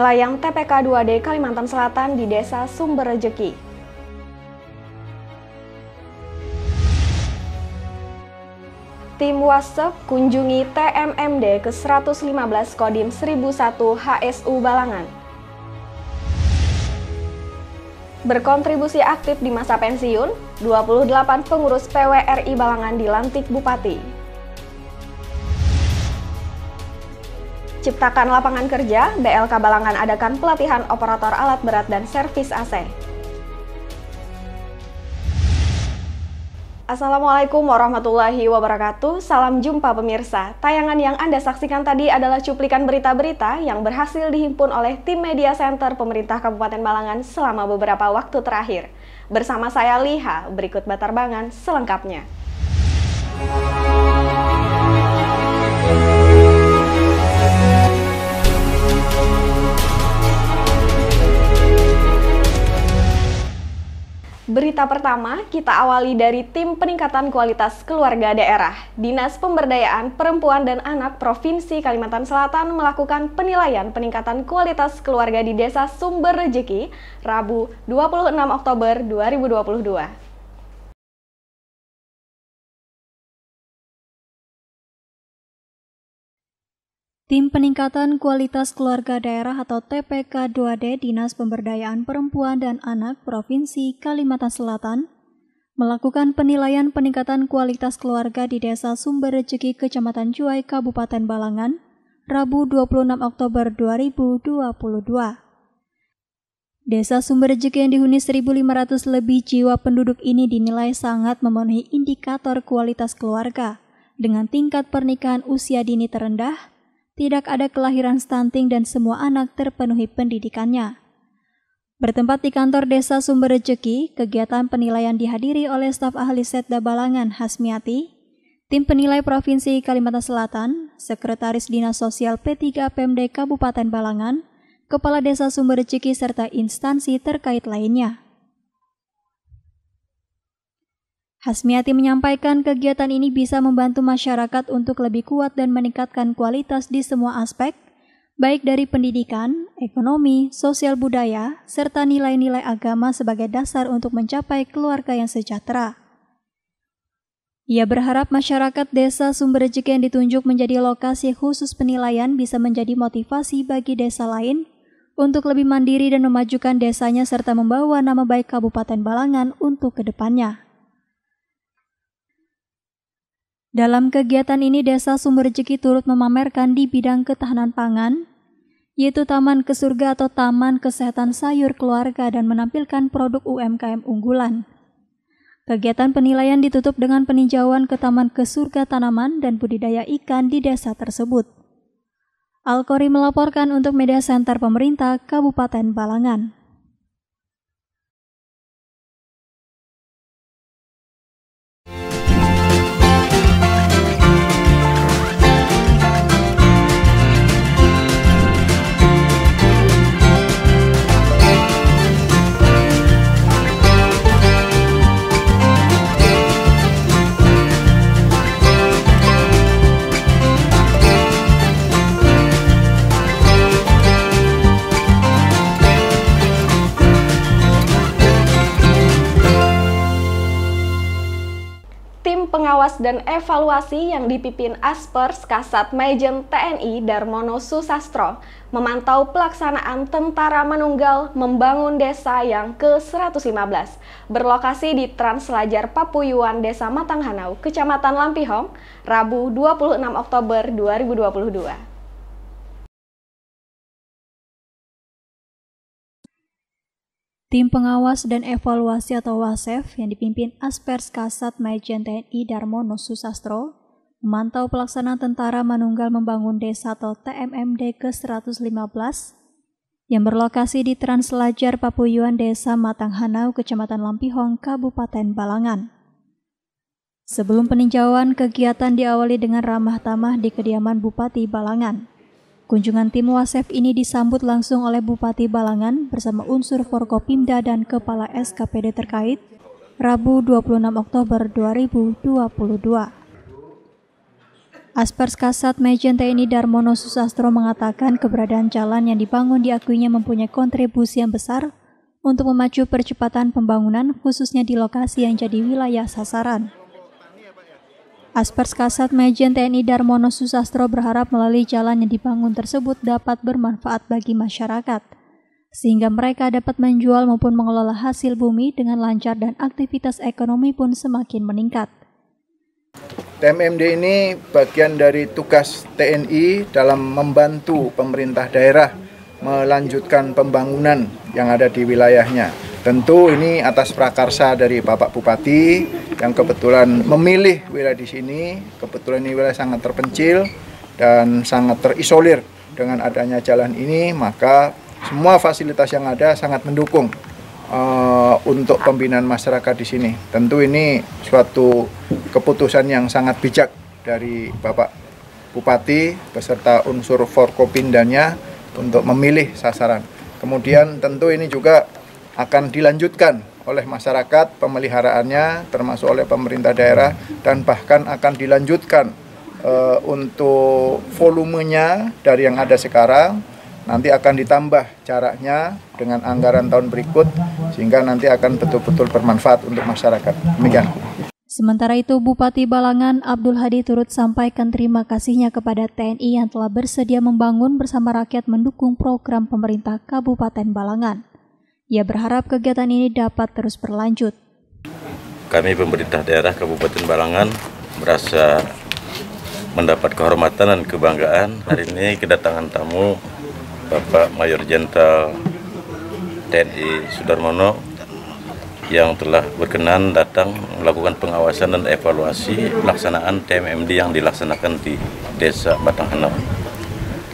Layang TPK 2D Kalimantan Selatan di Desa Sumber Rejeki. Tim WhatsApp kunjungi TMMD ke-115 Kodim 1001 HSU Balangan. Berkontribusi aktif di masa pensiun, 28 pengurus PWRI Balangan dilantik Bupati. Ciptakan lapangan kerja, BLK Balangan adakan pelatihan operator alat berat dan servis AC. Assalamualaikum warahmatullahi wabarakatuh, salam jumpa pemirsa. Tayangan yang Anda saksikan tadi adalah cuplikan berita-berita yang berhasil dihimpun oleh tim Media Center Pemerintah Kabupaten Balangan selama beberapa waktu terakhir. Bersama saya Liha, berikut batarbangan selengkapnya. Berita pertama, kita awali dari tim peningkatan kualitas keluarga daerah. Dinas Pemberdayaan Perempuan dan Anak Provinsi Kalimantan Selatan melakukan penilaian peningkatan kualitas keluarga di Desa Sumber Rejeki, Rabu 26 Oktober 2022. Tim Peningkatan Kualitas Keluarga Daerah atau TPK 2D Dinas Pemberdayaan Perempuan dan Anak Provinsi Kalimantan Selatan melakukan penilaian peningkatan kualitas keluarga di Desa Sumber Rejeki, Kecamatan Juai, Kabupaten Balangan, Rabu 26 Oktober 2022. Desa Sumber Rejeki yang dihuni 1.500 lebih jiwa penduduk ini dinilai sangat memenuhi indikator kualitas keluarga dengan tingkat pernikahan usia dini terendah, tidak ada kelahiran stunting dan semua anak terpenuhi pendidikannya. Bertempat di kantor Desa Sumber Rejeki, kegiatan penilaian dihadiri oleh staf ahli Setda Balangan Hasmiati, tim penilai Provinsi Kalimantan Selatan, Sekretaris Dinas Sosial P3 Pemda Kabupaten Balangan, Kepala Desa Sumber Rejeki serta instansi terkait lainnya. Hasmiati menyampaikan kegiatan ini bisa membantu masyarakat untuk lebih kuat dan meningkatkan kualitas di semua aspek, baik dari pendidikan, ekonomi, sosial budaya, serta nilai-nilai agama sebagai dasar untuk mencapai keluarga yang sejahtera. Ia berharap masyarakat Desa Sumber Rejeki yang ditunjuk menjadi lokasi khusus penilaian bisa menjadi motivasi bagi desa lain untuk lebih mandiri dan memajukan desanya serta membawa nama baik Kabupaten Balangan untuk kedepannya. Dalam kegiatan ini, Desa Sumber Rejeki turut memamerkan di bidang ketahanan pangan, yaitu Taman ke Surga atau Taman Kesehatan Sayur Keluarga dan menampilkan produk UMKM unggulan. Kegiatan penilaian ditutup dengan peninjauan ke Taman ke Surga tanaman dan budidaya ikan di desa tersebut. Alkori melaporkan untuk Media Center Pemerintah Kabupaten Balangan. Pengawas dan evaluasi yang dipimpin Aspers Kasat Majen TNI Darmono Susastro memantau pelaksanaan Tentara Manunggal membangun desa yang ke-115 berlokasi di Translajar Papuyuan Desa Matanghanau, Kecamatan Lampihong, Rabu 26 Oktober 2022. Tim Pengawas dan Evaluasi atau WASEF yang dipimpin Aspers Kasat Majen TNI Darmono Susastro memantau pelaksanaan Tentara Manunggal Membangun Desa atau TMMD ke-115 yang berlokasi di Translajar Papuyuan Desa Matanghanau, Kecamatan Lampihong, Kabupaten Balangan. Sebelum peninjauan, kegiatan diawali dengan ramah tamah di kediaman Bupati Balangan. Kunjungan tim WASEF ini disambut langsung oleh Bupati Balangan bersama unsur Forkopimda dan Kepala SKPD terkait, Rabu 26 Oktober 2022. Aspers Kasat Majen TNI Darmono Susastro mengatakan keberadaan jalan yang dibangun diakuinya mempunyai kontribusi yang besar untuk memacu percepatan pembangunan khususnya di lokasi yang jadi wilayah sasaran. Aspers Kasat Majen TNI Darmono Susastro berharap melalui jalan yang dibangun tersebut dapat bermanfaat bagi masyarakat, sehingga mereka dapat menjual maupun mengelola hasil bumi dengan lancar dan aktivitas ekonomi pun semakin meningkat. TMMD ini bagian dari tugas TNI dalam membantu pemerintah daerah melanjutkan pembangunan yang ada di wilayahnya. Tentu ini atas prakarsa dari Bapak Bupati yang kebetulan memilih wilayah di sini. Kebetulan ini wilayah sangat terpencil dan sangat terisolir. Dengan adanya jalan ini, maka semua fasilitas yang ada sangat mendukung untuk pembinaan masyarakat di sini. Tentu ini suatu keputusan yang sangat bijak dari Bapak Bupati beserta unsur Forkopimdanya untuk memilih sasaran. Kemudian tentu ini juga akan dilanjutkan oleh masyarakat pemeliharaannya termasuk oleh pemerintah daerah dan bahkan akan dilanjutkan untuk volumenya dari yang ada sekarang. Nanti akan ditambah jaraknya dengan anggaran tahun berikut sehingga nanti akan betul-betul bermanfaat untuk masyarakat. Demikian. Sementara itu, Bupati Balangan Abdul Hadi turut sampaikan terima kasihnya kepada TNI yang telah bersedia membangun bersama rakyat mendukung program pemerintah Kabupaten Balangan. Ia berharap kegiatan ini dapat terus berlanjut. Kami pemerintah daerah Kabupaten Balangan merasa mendapat kehormatan dan kebanggaan hari ini kedatangan tamu Bapak Mayor Jenderal TNI Sudarmono yang telah berkenan datang melakukan pengawasan dan evaluasi pelaksanaan TMMD yang dilaksanakan di Desa Batanghenau.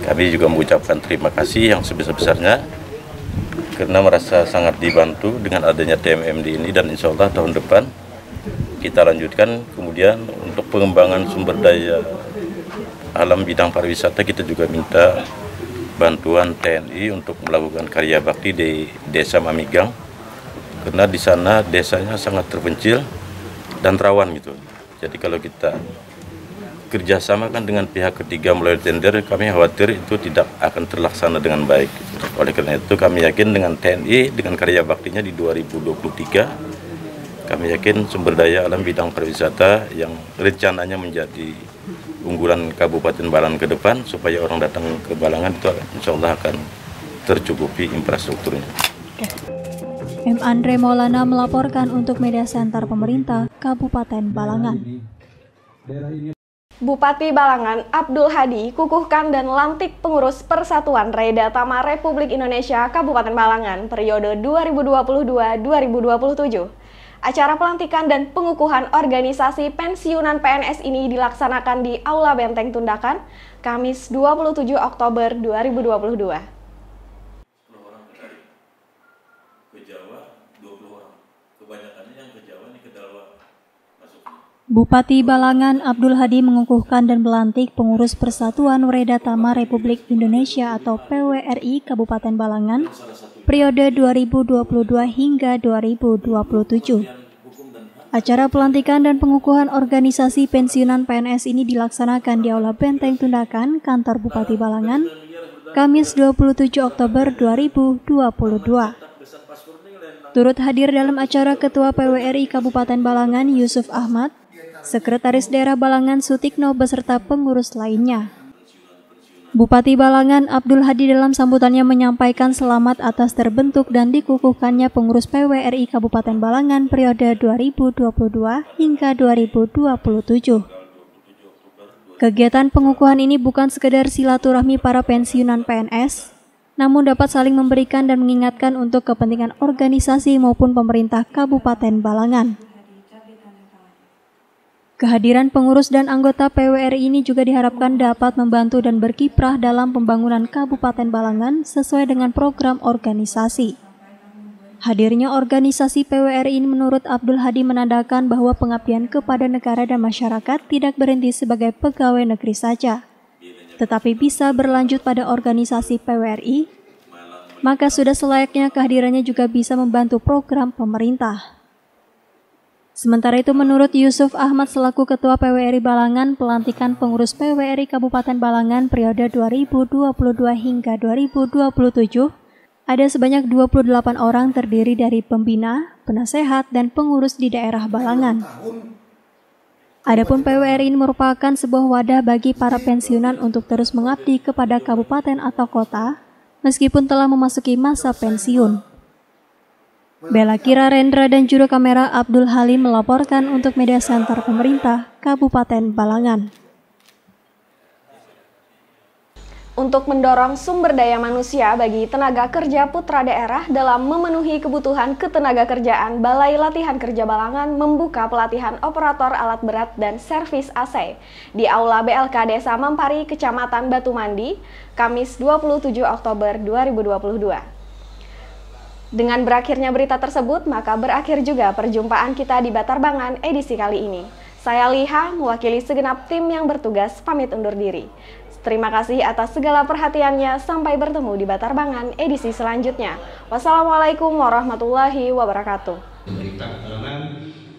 Kami juga mengucapkan terima kasih yang sebesar-besarnya karena merasa sangat dibantu dengan adanya TMMD ini dan insya Allah tahun depan kita lanjutkan. Kemudian untuk pengembangan sumber daya alam bidang pariwisata kita juga minta bantuan TNI untuk melakukan karya bakti di Desa Mamigang karena di sana desanya sangat terpencil dan rawan gitu. Jadi kalau kita kerjasama kan dengan pihak ketiga melalui tender, kami khawatir itu tidak akan terlaksana dengan baik. Oleh karena itu kami yakin dengan TNI dengan karya baktinya di 2023 kami yakin sumber daya alam bidang pariwisata yang rencananya menjadi unggulan Kabupaten Balangan ke depan supaya orang datang ke Balangan itu insya Allah akan tercukupi infrastrukturnya. M. Andre Maulana melaporkan untuk Media Center Pemerintah Kabupaten Balangan. Bupati Balangan Abdul Hadi kukuhkan dan lantik pengurus Persatuan Reda Tama Republik Indonesia Kabupaten Balangan periode 2022-2027. Acara pelantikan dan pengukuhan organisasi pensiunan PNS ini dilaksanakan di Aula Benteng Tundakan, Kamis 27 Oktober 2022. Bupati Balangan Abdul Hadi mengukuhkan dan melantik pengurus Persatuan Reda Tama Republik Indonesia atau PWRI Kabupaten Balangan periode 2022 hingga 2027. Acara pelantikan dan pengukuhan organisasi pensiunan PNS ini dilaksanakan di Aula Benteng Tundakan, Kantor Bupati Balangan, Kamis 27 Oktober 2022. Turut hadir dalam acara Ketua PWRI Kabupaten Balangan Yusuf Ahmad, Sekretaris Daerah Balangan Sutikno beserta pengurus lainnya. Bupati Balangan Abdul Hadi dalam sambutannya menyampaikan selamat atas terbentuk dan dikukuhkannya pengurus PWRI Kabupaten Balangan periode 2022 hingga 2027. Kegiatan pengukuhan ini bukan sekedar silaturahmi para pensiunan PNS, namun dapat saling memberikan dan mengingatkan untuk kepentingan organisasi maupun pemerintah Kabupaten Balangan. Kehadiran pengurus dan anggota PWRI ini juga diharapkan dapat membantu dan berkiprah dalam pembangunan Kabupaten Balangan sesuai dengan program organisasi. Hadirnya organisasi PWRI ini menurut Abdul Hadi menandakan bahwa pengabdian kepada negara dan masyarakat tidak berhenti sebagai pegawai negeri saja, tetapi bisa berlanjut pada organisasi PWRI, maka sudah selayaknya kehadirannya juga bisa membantu program pemerintah. Sementara itu menurut Yusuf Ahmad selaku Ketua PWRI Balangan, pelantikan pengurus PWRI Kabupaten Balangan periode 2022 hingga 2027 ada sebanyak 28 orang terdiri dari pembina, penasehat, dan pengurus di daerah Balangan. Adapun PWRI ini merupakan sebuah wadah bagi para pensiunan untuk terus mengabdi kepada kabupaten atau kota meskipun telah memasuki masa pensiun. Bella Kira Rendra dan juru kamera Abdul Halim melaporkan untuk Media Center Pemerintah Kabupaten Balangan. Untuk mendorong sumber daya manusia bagi tenaga kerja putra daerah dalam memenuhi kebutuhan ketenagakerjaan, Balai Latihan Kerja Balangan membuka pelatihan operator alat berat dan servis AC di Aula BLK Desa Mampari, Kecamatan Batu Mandi, Kamis 27 Oktober 2022. Dengan berakhirnya berita tersebut, maka berakhir juga perjumpaan kita di Batarbangan edisi kali ini. Saya Liha, mewakili segenap tim yang bertugas, pamit undur diri. Terima kasih atas segala perhatiannya, sampai bertemu di Batarbangan edisi selanjutnya. Wassalamualaikum warahmatullahi wabarakatuh.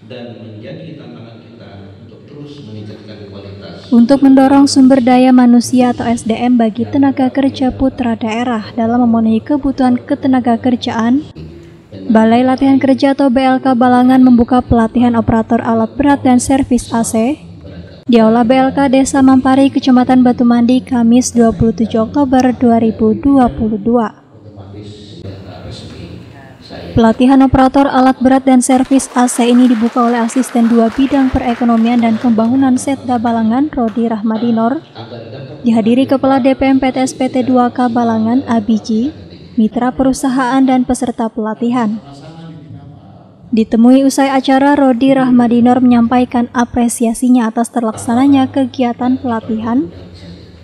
Dan menjadi tantangan kita untuk terus meningkatkan kualitas. Untuk mendorong sumber daya manusia atau SDM bagi tenaga kerja putra daerah dalam memenuhi kebutuhan ketenagakerjaan, Balai Latihan Kerja atau BLK Balangan membuka pelatihan operator alat berat dan servis AC di Aula BLK Desa Mampari, Kecamatan Batu Mandi, Kamis 27 Oktober 2022. Pelatihan operator alat berat dan servis AC ini dibuka oleh Asisten 2 Bidang Perekonomian dan Pembangunan Setda Balangan, Rodi Rahmadinor, dihadiri Kepala DPM PTS PT 2K Balangan, Abiji, mitra perusahaan dan peserta pelatihan. Ditemui usai acara, Rodi Rahmadinor menyampaikan apresiasinya atas terlaksananya kegiatan pelatihan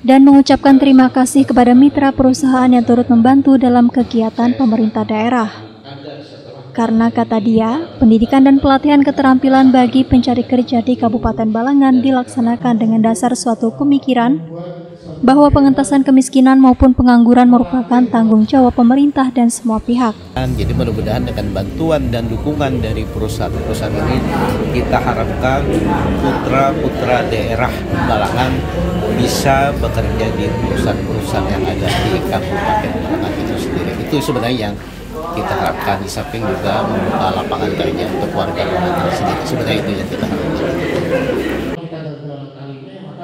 dan mengucapkan terima kasih kepada mitra perusahaan yang turut membantu dalam kegiatan pemerintah daerah. Karena kata dia, pendidikan dan pelatihan keterampilan bagi pencari kerja di Kabupaten Balangan dilaksanakan dengan dasar suatu pemikiran bahwa pengentasan kemiskinan maupun pengangguran merupakan tanggung jawab pemerintah dan semua pihak. Jadi mudah-mudahan dengan bantuan dan dukungan dari perusahaan-perusahaan ini, kita harapkan putra-putra daerah Balangan bisa bekerja di perusahaan-perusahaan yang ada di Kabupaten Balangan itu sendiri. Itu sebenarnya yang kita harapkan, di samping juga membuka lapangan kerja untuk warga Balangan sendiri. Sebenarnya itu yang kita harapkan.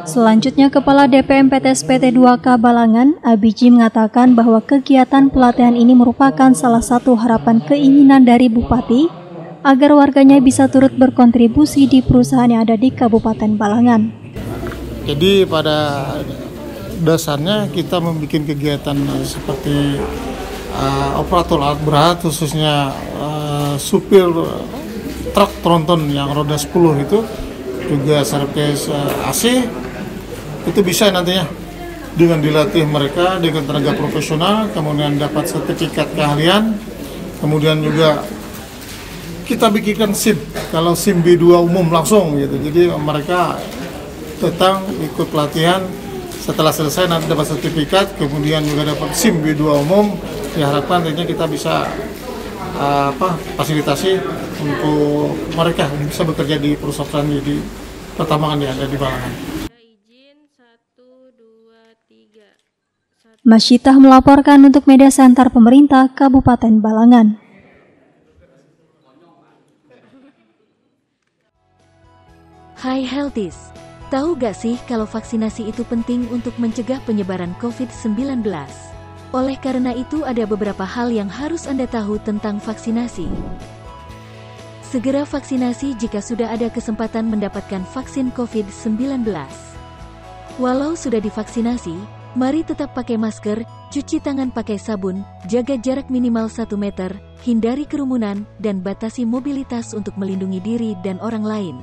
Selanjutnya, Kepala DPM PTS PT 2K Balangan, Abiji, mengatakan bahwa kegiatan pelatihan ini merupakan salah satu harapan keinginan dari Bupati agar warganya bisa turut berkontribusi di perusahaan yang ada di Kabupaten Balangan. Jadi pada dasarnya kita membuat kegiatan seperti operator alat berat, khususnya supir truk tronton yang roda 10 itu, juga servis AC, itu bisa nantinya dengan dilatih mereka dengan tenaga profesional, kemudian dapat sertifikat keahlian, kemudian juga kita bikinkan SIM, kalau SIM B2 umum langsung gitu. Jadi mereka datang ikut pelatihan, setelah selesai nanti dapat sertifikat, kemudian juga dapat SIM B2 umum. Diharapkan tentunya kita bisa fasilitasi untuk mereka bisa bekerja di perusahaan di pertambangan yang ada di Balangan. Masyitah melaporkan untuk Media Center Pemerintah Kabupaten Balangan. Hai Healthies, tahu gak sih kalau vaksinasi itu penting untuk mencegah penyebaran COVID-19? Oleh karena itu ada beberapa hal yang harus Anda tahu tentang vaksinasi. Segera vaksinasi jika sudah ada kesempatan mendapatkan vaksin COVID-19. Walau sudah divaksinasi, mari tetap pakai masker, cuci tangan pakai sabun, jaga jarak minimal 1 meter, hindari kerumunan, dan batasi mobilitas untuk melindungi diri dan orang lain.